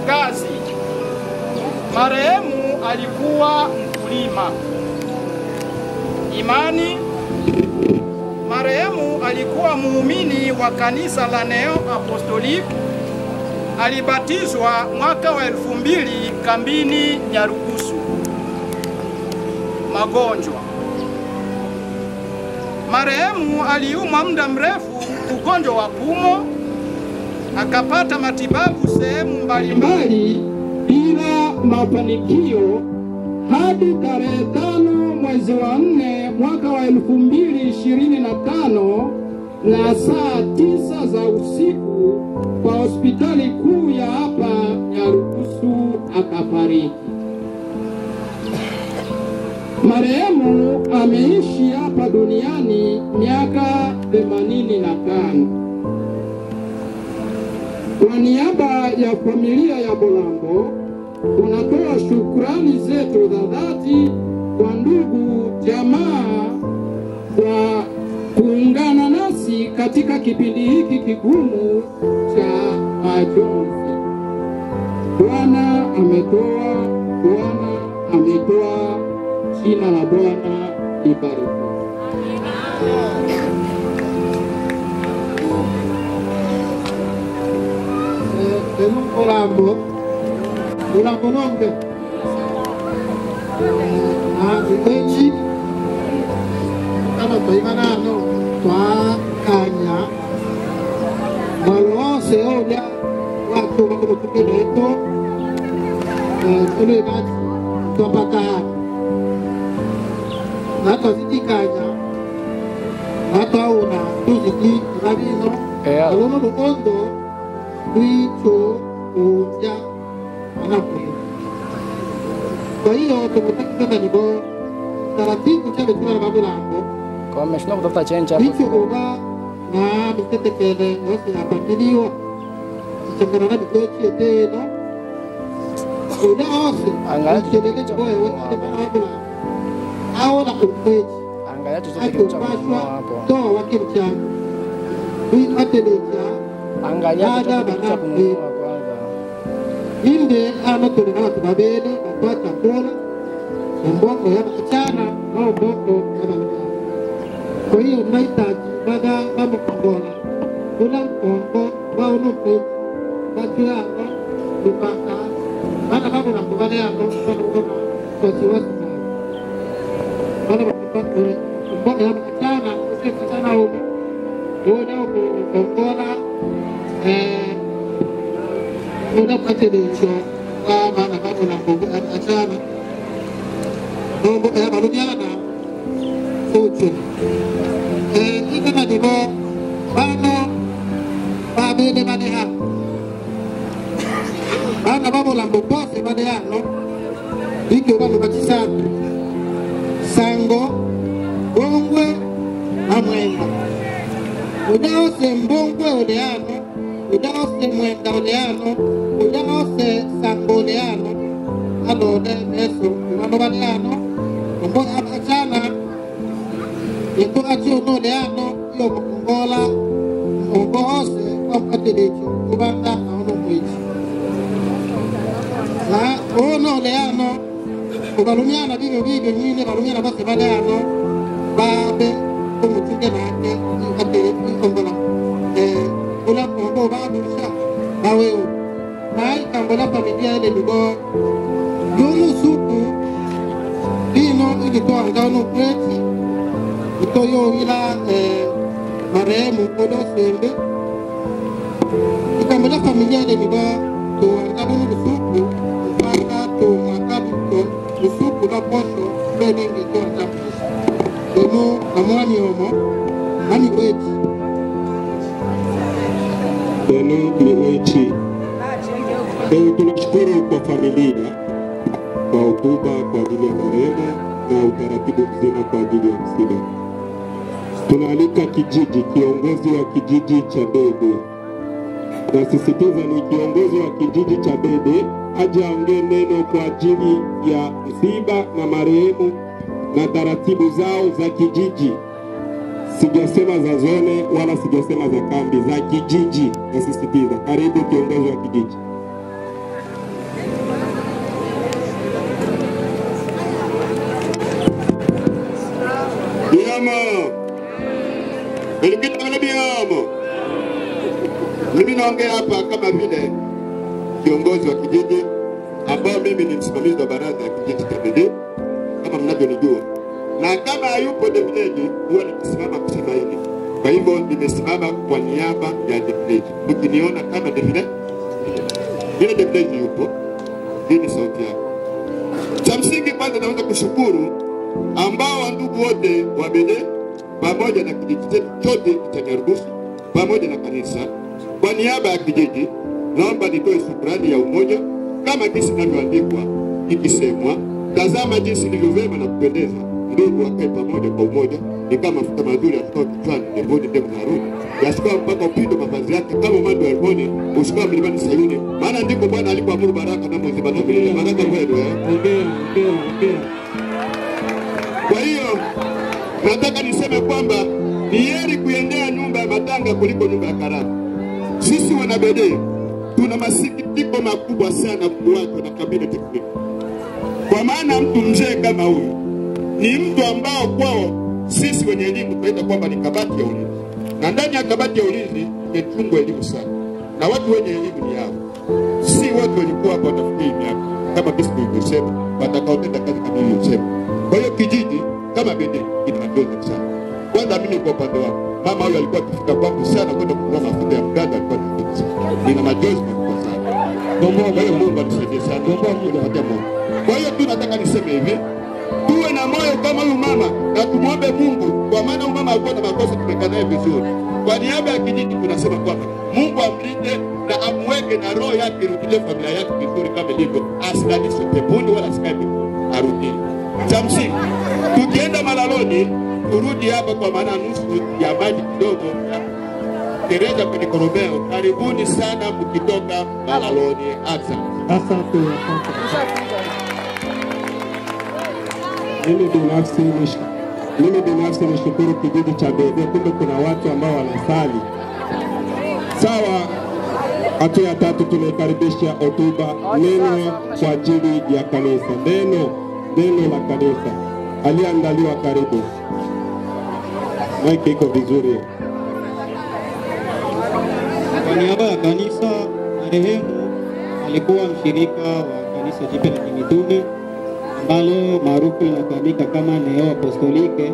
Kazi. Marehemu alikuwa mkulima. Imani. Marehemu alikuwa muumini wa kanisa la Neo Apostolic. Alibatizwa mwaka wa 2000 kambini Nyarugusu. Magonjwa. Marehemu aliumwa muda mrefu ugonjwa wa pumu, akapata matibabu sehemu mbalimbali bila mafanikio hadi tarehe 5 mwezi wa 4 mwaka wa 2025 na saa 9 za usiku kwa hospitali kuu ya hapa Nyarugusu akafariki. Marehemu ameishi hapa duniani miaka 85. Kwa niaba ya familia ya Bolambo, tunatoa shukrani zetu za dhati kwa ndugu jamaa kwa kuungana nasi katika kipindi hiki kigumu cha majonzi. Bwana ametoa, Bwana ametoa, jina la Bwana libarikiwe. Bolambo nonge imeji kama toimanano twa kanya malose oya watu wakutukileto tule bati topaka nato zikanya nato una tuziki nabino alono lukondo tuicho uja anapo. Kwa hiyo tumekuta nibo taratibu cha betu na Bolambo kwa mmeshindwa kutafuta change hapo hicho oga na mtetekele wote hapatiliwa chakana na bitochi tena unaose angalia tuteleke kwa wote na Bolambo au na kumpeji angalia tuzote kitu hapo toa wakimchana hii ateleja angalia kitu cha kununua kwanza inde anatole na watu babele apata kola mbongo ya mchana au mbongo ya mchana. Kwa hiyo tunahitaji baada kama kongola kuna kongo wao nuko basi hapo kupata baada kama na kubale hapo kwa siwasi baada kupata mbongo ya mchana usiku sana huko ndio kongola una patelecho kama na kama na kongo achana ndio ya marudiana kuchu ikana dibo bano babele maneha bana babo la mbose maneha no iki babo bachisandu sango bongwe amwenga udaose mbongwe oleano udaose mwenga oleano udaose sango oleano alode meso manobaneano mbo abachana yeto acho no leano yo kongola mbose kwa katelecho ubanda ono mwichi la ono leano ubalumiana bibyo nyine balumiana base baleano babe kumutunge nake katele kongola ula kongo babusha bawe mai kambola familia ile dugo yumu suku dino ikitoa ngano kweti itoyo ila marehemu kodo sembe ikambola familia ile dugo to ngano suku mpaka to makabu to suku na posho bene ngitoa tapu demo amwani omo nani kweti Beno Miwechi. Tunashukuru kwa familia kwa hotuba kwa ajili ya marehemu na utaratibu mzima kwa ajili ya msiba. Tunaalika kijiji, kiongozi wa kijiji cha Bede, nasisitiza ni kiongozi wa kijiji cha Bede, aje aongee neno kwa ajili ya msiba na marehemu na taratibu zao za kijiji. Sijasema za zone wala sijasema za kambi, za kijiji nasisitiza. Karibu kiongozi wa kijiji. Biamo. Belikita biamo. Mimi naongea hapa kama vile kiongozi wa kijiji ambao mimi ni msimamizi wa baraza ya kijiji cha Bede kama mnavyonijua. Na kama hayupo David huwa nikisimama kusema hili. Kwa hivyo nimesimama kwa niaba ya David. Ukiniona kama David ile David yupo, hii ni sauti yake. Cha msingi kwanza naweza kushukuru ambao ndugu wote wa Bede pamoja na kijiji chote cha Nyarugusu pamoja na kanisa. Kwa niaba ya kijiji naomba nitoe shukrani ya umoja kama jinsi inavyoandikwa ikisemwa, tazama jinsi nilivyovema na kupendeza ndugu wakae pamoja kwa umoja, ni kama mafuta mazuri yatoka kichwani mbinguni ndevu za Haruni yashuka mpaka upindo mavazi yake kama mando wa Hermoni ushuka mlimani Sayuni, maana ndiko Bwana alipoamuru baraka na mzima na milele baraka kwenu. Kwa hiyo nataka niseme kwamba ni heri kuendea nyumba ya matanga kuliko nyumba ya karamu. Sisi wana Bede tuna masikitiko makubwa sana kuwako na kabila tekniki. Kwa maana mtu mzee kama huyu ni mtu ambao kwao sisi wenye elimu tunaita kwamba ni kabati ya ulinzi. Na ndani ya kabati ya ulinzi imechungwa elimu sana. Na watu wenye elimu ni hao. Si watu walikuwa hapa watafikiri miaka kama kisi tulivyosema watakaotenda kazi kama nilivyosema. Kwa hiyo kijiji kama Bede ina majonzi sana. Kwanza mimi kwa upande wangu mama huyu alikuwa akifika kwangu sana kwenda kununua mafuta ya mganga, alikuwa anafika. Nina majonzi makubwa sana. Kwa hiyo Mungu atusaidie sana. Kwa hiyo tu nataka niseme hivi, tuwe na moyo kama huyu mama na tumuombe Mungu, kwa maana huyu mama alikuwa na makosa, tumekaa naye vizuri. Kwa niaba ya kijiji tunasema kwamba Mungu amlinde na amweke na roho yake irudie familia yake vizuri kama ilivyo, asilalishwe peponi wala asikae peponi, arudie. Cha msingi tukienda Malaloni turudi hapa, kwa maana nusu ya maji kidogo Tereza kwenye Koromeo. Karibuni sana mkitoka Malaloni. Asante. Mimi binafsi nishukuru kijiji cha Bede, kumbe kuna watu ambao wanasali. Sawa, hatua ya tatu tumekaribisha hotuba neno kwa ajili ya kanisa. Neno la kanisa aliandaliwa. Karibu. Maiki iko vizuri. Kwa niaba ya kanisa, marehemu alikuwa mshirika wa kanisa jipya la Mitume ambalo maarufu linafahamika kama Neo Apostolike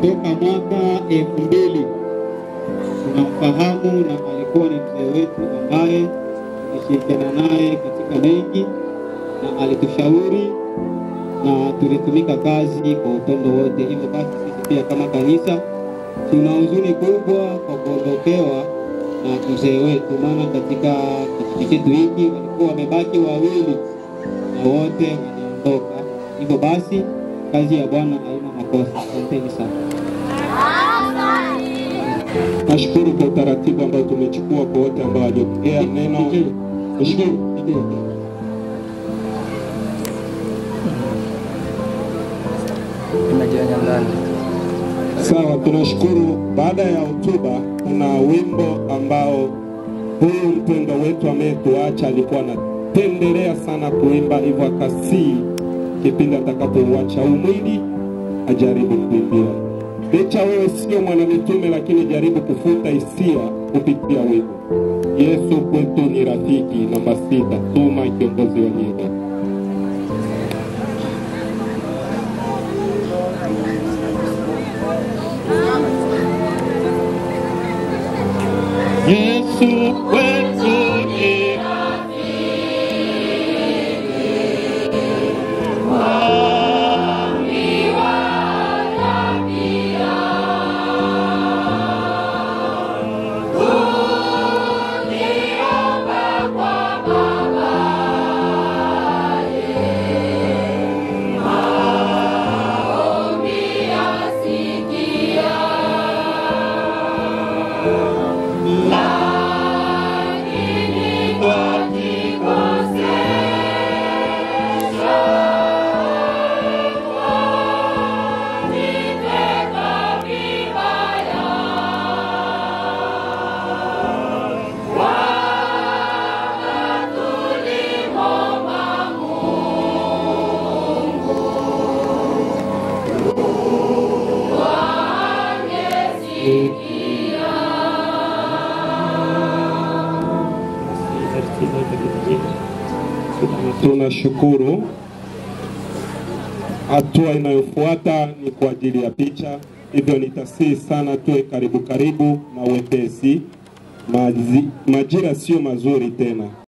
toka mwaka 2000. Tunamfahamu na alikuwa ni mzee wetu ambaye tulishirikiana naye katika mengi na alitushauri na tulitumika kazi kwa upendo wote. Hivyo basi sisi pia kama kanisa tuna huzuni kubwa kwa kuondokewa na mzee wetu, maana katika kijiji chetu hiki walikuwa wamebaki wawili na wote wanaondoka. Hivyo basi kazi ya Bwana haina makosa. Asanteni sana. Nashukuru kwa utaratibu ambao tumechukua kwa wote ambao waliongea neno. Sawa, tunashukuru. Baada ya hotuba kuna wimbo ambao huyu mpendwa wetu ametuacha alikuwa anatendelea sana kuimba, hivyo akasii kipindi atakapouacha umwili ajaribu kuimbia. Licha wewe sio mwana mitume, lakini jaribu kufuta hisia kupitia wimbo. Yesu kwetu ni rafiki. Namba 6, tuma kiongozi wa nyimbo. Yesu kwetu ni Baba Tunashukuru. Hatua inayofuata ni kwa ajili ya picha. Hivyo nitasihi sana tuwe karibu na wepesi. Majira sio mazuri tena.